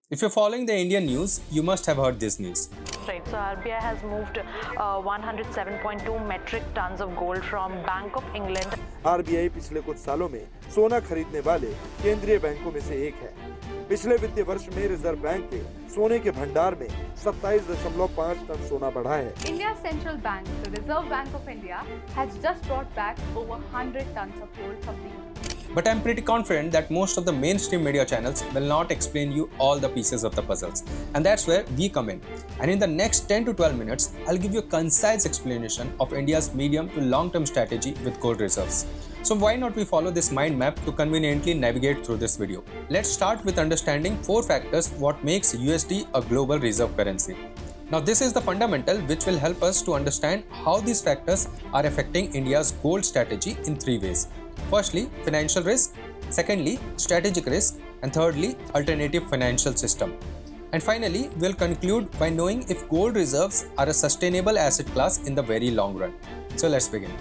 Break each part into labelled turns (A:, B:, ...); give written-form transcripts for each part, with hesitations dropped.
A: If you're following the Indian news, you must have heard this news.
B: Right, so RBI has moved 107.2 metric tons of gold from Bank of England.
C: RBI पिछले कुछ सालों में सोना खरीदने वाले केंद्रीय बैंकों में से एक है। पिछले वित्तीय वर्ष में रिजर्व बैंक के सोने के भंडार में 27.5 टन सोना बढ़ा है।
D: India's central bank, the Reserve Bank of India, has just brought back over 100 tons of gold from the
A: But I'm pretty confident that most of the mainstream media channels will not explain you all the pieces of the puzzles. And that's where we come in. And in the next 10 to 12 minutes, I'll give you a concise explanation of India's medium to long-term strategy with gold reserves. So why not we follow this mind map to conveniently navigate through this video. Let's start with understanding 4 factors what makes USD a global reserve currency. Now this is the fundamental which will help us to understand how these factors are affecting India's gold strategy in 3 ways. Firstly, financial risk, secondly, strategic risk, and thirdly, alternative financial system. And finally, we'll conclude by knowing if gold reserves are a sustainable asset class in the very long run. So let's begin.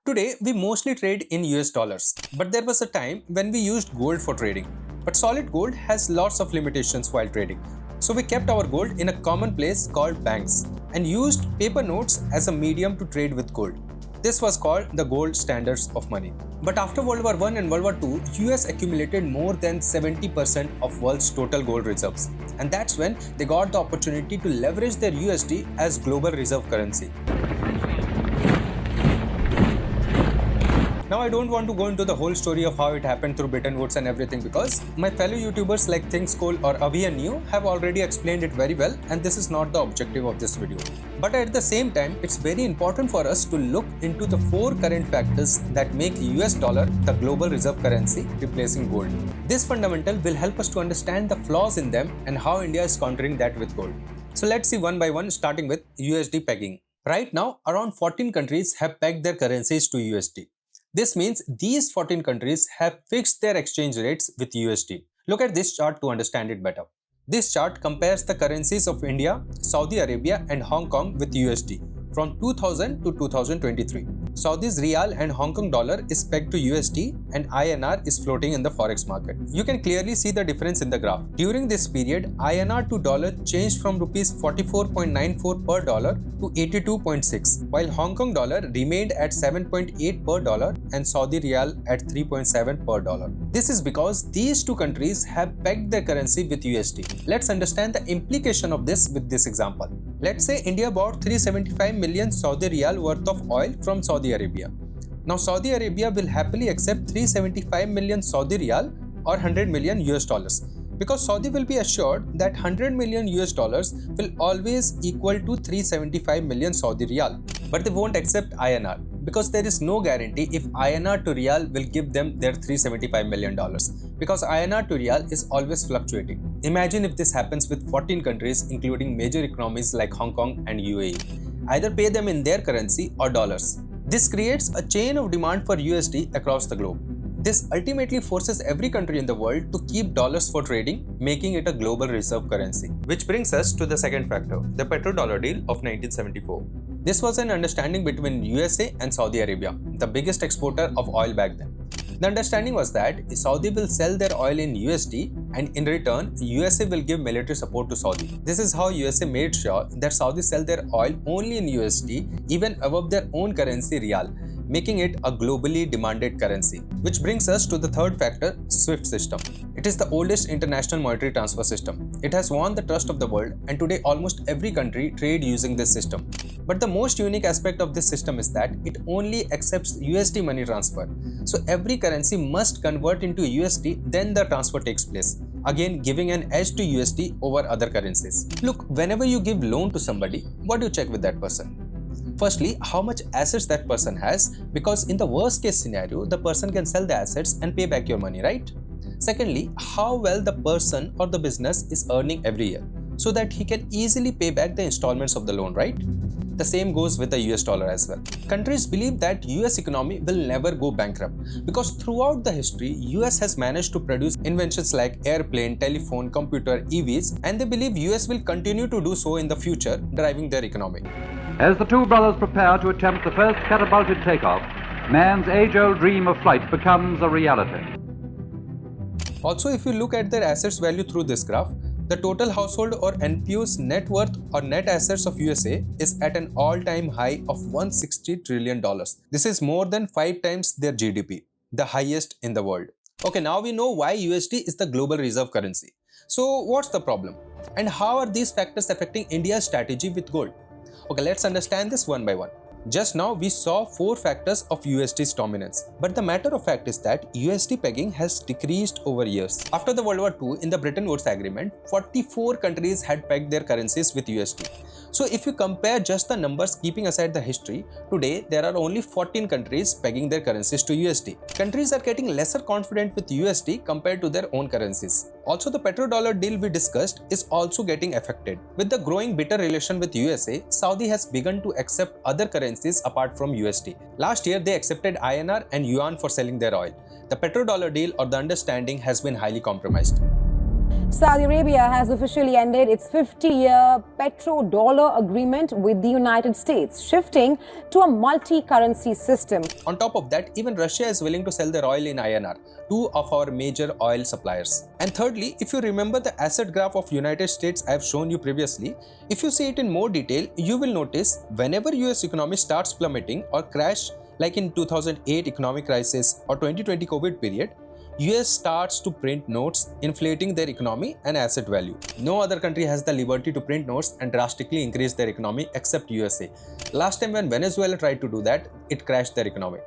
A: Today, we mostly trade in US dollars, but there was a time when we used gold for trading. But solid gold has lots of limitations while trading. So we kept our gold in a common place called banks and used paper notes as a medium to trade with gold. This was called the gold standards of money. But after World War I and World War II, US accumulated more than 70% of world's total gold reserves. And that's when they got the opportunity to leverage their USD as global reserve currency. Now I don't want to go into the whole story of how it happened through Bretton Woods and everything because my fellow YouTubers like Things Cole or Avi and Neo have already explained it very well, and this is not the objective of this video. But at the same time, it's very important for us to look into the 4 current factors that make US dollar the global reserve currency replacing gold. This fundamental will help us to understand the flaws in them and how India is countering that with gold. So let's see one by one, starting with USD pegging. Right now, around 14 countries have pegged their currencies to USD. This means these 14 countries have fixed their exchange rates with USD. Look at this chart to understand it better. This chart compares the currencies of India, Saudi Arabia and Hong Kong with USD from 2000 to 2023. Saudi's Riyal and Hong Kong dollar is pegged to USD and INR is floating in the forex market. You can clearly see the difference in the graph. During this period, INR to dollar changed from rupees 44.94 per dollar to 82.6, while Hong Kong dollar remained at 7.8 per dollar and Saudi Riyal at 3.7 per dollar. This is because these 2 countries have pegged their currency with USD. Let's understand the implication of this with this example. Let's say India bought 375 million Saudi Riyal worth of oil from Saudi Arabia. Now Saudi Arabia will happily accept 375 million Saudi Riyal or 100 million US dollars because Saudi will be assured that 100 million US dollars will always equal to 375 million Saudi Riyal. But they won't accept INR because there is no guarantee if INR to Riyal will give them their $375 million because INR to Riyal is always fluctuating. Imagine if this happens with 14 countries including major economies like Hong Kong and UAE. Either pay them in their currency or dollars. This creates a chain of demand for USD across the globe. This ultimately forces every country in the world to keep dollars for trading, making it a global reserve currency. Which brings us to the second factor, the petrodollar deal of 1974. This was an understanding between USA and Saudi Arabia, the biggest exporter of oil back then. The understanding was that Saudi will sell their oil in USD and in return, USA will give military support to Saudi. This is how USA made sure that Saudi sell their oil only in USD, even above their own currency Riyal, making it a globally demanded currency. Which brings us to the third factor, SWIFT system. It is the oldest international monetary transfer system. It has won the trust of the world and today almost every country trade using this system. But the most unique aspect of this system is that it only accepts USD money transfer. So every currency must convert into USD, then the transfer takes place, again giving an edge to USD over other currencies. Look, whenever you give loan to somebody, what do you check with that person? Firstly, how much assets that person has, because in the worst case scenario, the person can sell the assets and pay back your money, right? Secondly, how well the person or the business is earning every year, so that he can easily pay back the installments of the loan, right? The same goes with the US dollar as well. Countries believe that US economy will never go bankrupt because throughout the history, US has managed to produce inventions like airplane, telephone, computer, EVs, and they believe US will continue to do so in the future, driving their economy.
E: As the 2 brothers prepare to attempt the first catapulted takeoff, man's age-old dream of flight becomes a reality.
A: Also, if you look at their assets value through this graph, the total household or NPO's net worth or net assets of USA is at an all-time high of $160 trillion. This is more than 5 times their GDP, the highest in the world. Okay, now we know why USD is the global reserve currency. So what's the problem? And how are these factors affecting India's strategy with gold? Okay, let's understand this one by one. Just now we saw 4 factors of USD's dominance, but the matter of fact is that USD pegging has decreased over years. After the World War II, in the Bretton Woods Agreement, 44 countries had pegged their currencies with USD. So if you compare just the numbers keeping aside the history, today there are only 14 countries pegging their currencies to USD. Countries are getting lesser confident with USD compared to their own currencies. Also, the petrodollar deal we discussed is also getting affected. With the growing bitter relation with USA, Saudi has begun to accept other currencies apart from USD. Last year, they accepted INR and yuan for selling their oil. The petrodollar deal or the understanding has been highly compromised.
F: Saudi Arabia has officially ended its 50-year petrodollar agreement with the United States, shifting to a multi-currency system.
A: On top of that, even Russia is willing to sell their oil in INR, 2 of our major oil suppliers. And thirdly, if you remember the asset graph of United States I have shown you previously, if you see it in more detail, you will notice whenever US economy starts plummeting or crash like in 2008 economic crisis or 2020 COVID period, US starts to print notes, inflating their economy and asset value. No other country has the liberty to print notes and drastically increase their economy except USA. Last time when Venezuela tried to do that, it crashed their economy.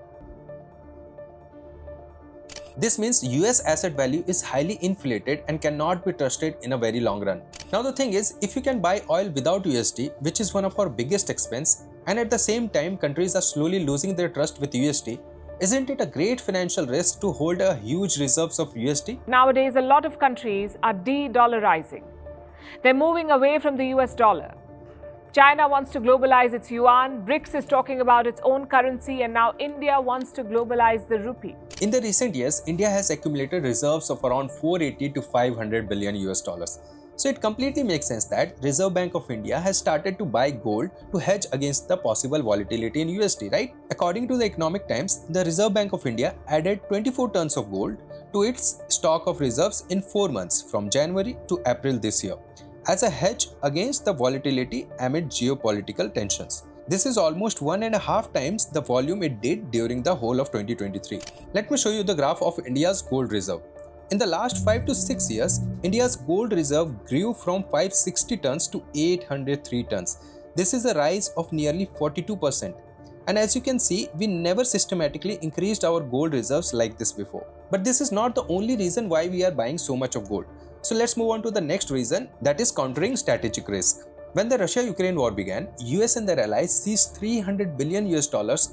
A: This means US asset value is highly inflated and cannot be trusted in a very long run. Now the thing is, if you can buy oil without USD, which is one of our biggest expense, and at the same time countries are slowly losing their trust with USD, isn't it a great financial risk to hold a huge reserves of USD?
G: Nowadays, a lot of countries are de-dollarizing. They're moving away from the US dollar. China wants to globalize its yuan, BRICS is talking about its own currency, and now India wants to globalize the rupee.
A: In the recent years, India has accumulated reserves of around 480 to 500 billion US dollars. So it completely makes sense that Reserve Bank of India has started to buy gold to hedge against the possible volatility in USD, right? According to the Economic Times, the Reserve Bank of India added 24 tons of gold to its stock of reserves in 4 months from January to April this year as a hedge against the volatility amid geopolitical tensions. This is almost 1.5 times the volume it did during the whole of 2023. Let me show you the graph of India's gold reserve. In the last 5 to 6 years, India's gold reserve grew from 560 tons to 803 tons. This is a rise of nearly 42%. And as you can see, we never systematically increased our gold reserves like this before. But this is not the only reason why we are buying so much of gold. So let's move on to the next reason, that is countering strategic risk. When the Russia-Ukraine war began, US and their allies seized $300 billion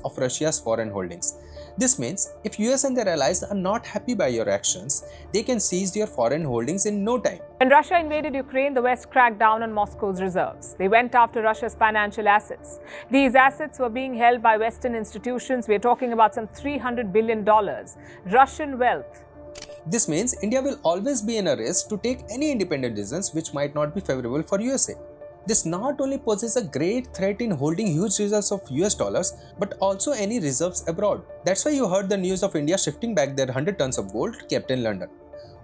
A: of Russia's foreign holdings. This means if US and their allies are not happy by your actions, they can seize your foreign holdings in no time.
G: When Russia invaded Ukraine, the West cracked down on Moscow's reserves. They went after Russia's financial assets. These assets were being held by Western institutions. We're talking about some $300 billion Russian wealth.
A: This means India will always be in a race to take any independent decisions which might not be favorable for USA. This not only poses a great threat in holding huge reserves of US dollars, but also any reserves abroad. That's why you heard the news of India shifting back their 100 tons of gold kept in London.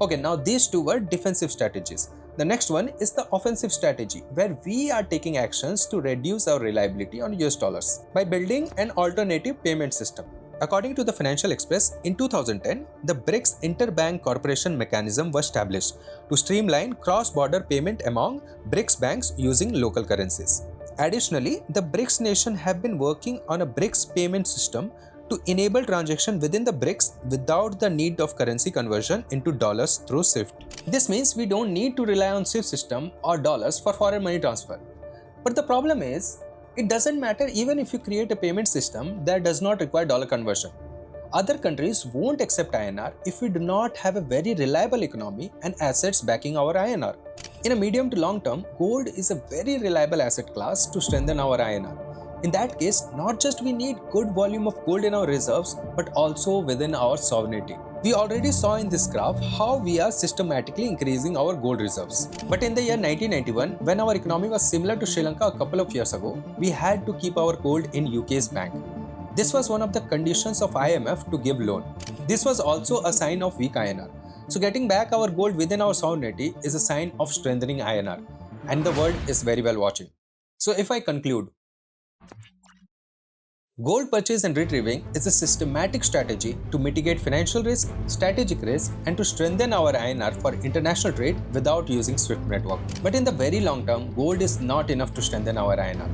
A: Okay, now these two were defensive strategies. The next one is the offensive strategy, where we are taking actions to reduce our reliability on US dollars by building an alternative payment system. According to the Financial Express, in 2010, the BRICS Interbank Cooperation Mechanism was established to streamline cross-border payment among BRICS banks using local currencies. Additionally, the BRICS nations have been working on a BRICS payment system to enable transaction within the BRICS without the need of currency conversion into dollars through SWIFT. This means we don't need to rely on SWIFT system or dollars for foreign money transfer. But the problem is, it doesn't matter even if you create a payment system that does not require dollar conversion. Other countries won't accept INR if we do not have a very reliable economy and assets backing our INR. In a medium to long term, gold is a very reliable asset class to strengthen our INR. In that case, not just we need good volume of gold in our reserves, but also within our sovereignty. We already saw in this graph how we are systematically increasing our gold reserves. But in the year 1991, when our economy was similar to Sri Lanka a couple of years ago, we had to keep our gold in UK's bank. This was one of the conditions of IMF to give loan. This was also a sign of weak INR. So getting back our gold within our sovereignty is a sign of strengthening INR, and the world is very well watching. So if I conclude, gold purchase and retrieving is a systematic strategy to mitigate financial risk, strategic risk, and to strengthen our INR for international trade without using SWIFT network. But in the very long term, gold is not enough to strengthen our INR.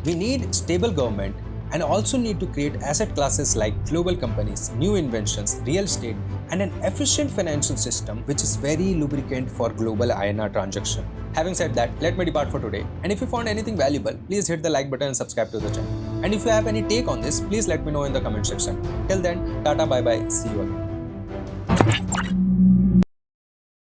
A: We need stable government and also need to create asset classes like global companies, new inventions, real estate, and an efficient financial system which is very lubricant for global INR transaction. Having said that, let me depart for today. And if you found anything valuable, please hit the like button and subscribe to the channel. And if you have any take on this, please let me know in the comment section. Till then, tata, bye bye, see you again.